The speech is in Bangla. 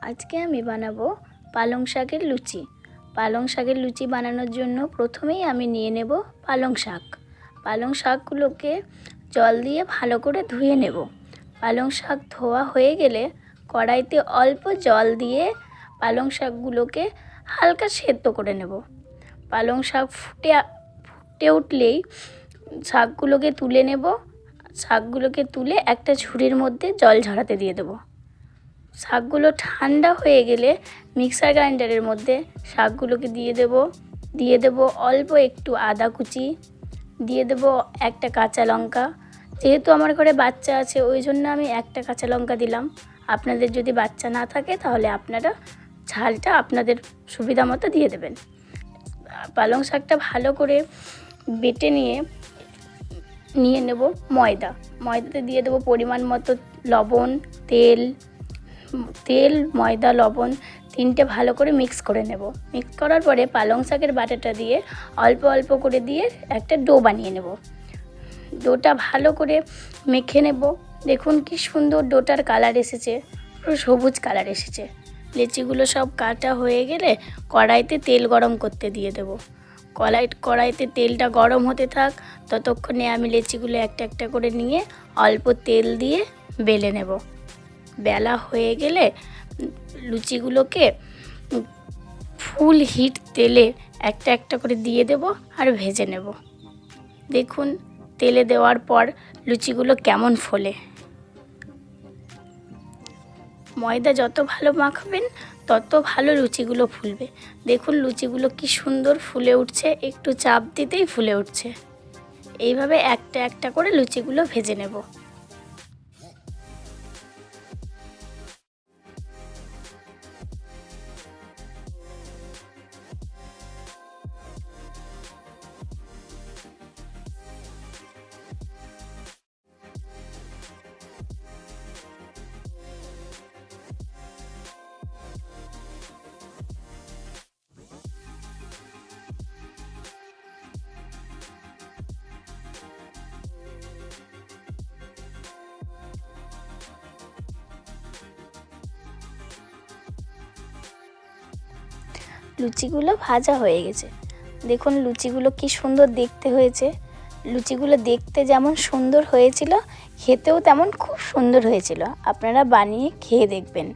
আজকে আমি বানাবো পালং শাকের লুচি। পালং শাকের লুচি বানানোর জন্য প্রথমেই আমি নিয়ে নেব পালং শাক। পালং শাকগুলোকে জল দিয়ে ভালো করে ধুয়ে নেব। পালং শাক ধোয়া হয়ে গেলে কড়াইতে অল্প জল দিয়ে পালং শাকগুলোকে হালকা সেদ্ধ করে নেব। পালং শাক ফুটে উঠলেই শাকগুলোকে তুলে নেব। শাকগুলোকে তুলে একটা ঝুড়ির মধ্যে জল ঝরাতে দিয়ে দেবো। শাকগুলো ঠান্ডা হয়ে গেলে মিক্সার গ্রাইন্ডারের মধ্যে শাকগুলোকে দিয়ে দেব অল্প একটু আদা কুচি, দিয়ে দেব একটা কাঁচা লঙ্কা। যেহেতু আমার ঘরে বাচ্চা আছে ওই জন্য আমি একটা কাঁচা লঙ্কা দিলাম। আপনাদের যদি বাচ্চা না থাকে তাহলে আপনারা ঝালটা আপনাদের সুবিধা মতো দিয়ে দেবেন। পালং শাকটা ভালো করে বেটে নিয়ে নেব ময়দাতে দিয়ে দেবো পরিমাণ মতো লবণ, তেল, ময়দা, লবণ তিনটে ভালো করে মিক্স করে নেব। মিক্স করার পরে পালং শাকের বাটাটা দিয়ে অল্প অল্প করে দিয়ে একটা ডো বানিয়ে নেব। ডোটা ভালো করে মেখে নেব। দেখুন কি সুন্দর ডোটার কালার এসেছে, পুরো সবুজ কালার এসেছে। লেচিগুলো সব কাটা হয়ে গেলে কড়াইতে তেল গরম করতে দিয়ে দেব। কড়াইতে তেলটা গরম হতে থাক, ততক্ষণে আমি লেচিগুলো একটা একটা করে নিয়ে অল্প তেল দিয়ে বেলে নেব। বেলা হয়ে গেলে লুচিগুলোকে ফুল হিট তেলে একটা একটা করে দিয়ে দেব আর ভেজে নেব। দেখুন তেলে দেওয়ার পর লুচিগুলো কেমন ফোলে। ময়দা যত ভালো মাখাবেন তত ভালো লুচিগুলো ফুলবে। দেখুন লুচিগুলো কি সুন্দর ফুলে উঠছে, একটু চাপ দিতেই ফুলে উঠছে। এইভাবে একটা একটা করে লুচিগুলো ভেজে নেব। লুচিগুলো ভাজা হয়ে গেছে। দেখুন লুচিগুলো কি সুন্দর দেখতে হয়েছে। লুচিগুলো দেখতে যেমন সুন্দর হয়েছিল, খেতেও তেমন খুব সুন্দর হয়েছিল। আপনারা বানিয়ে খেয়ে দেখবেন।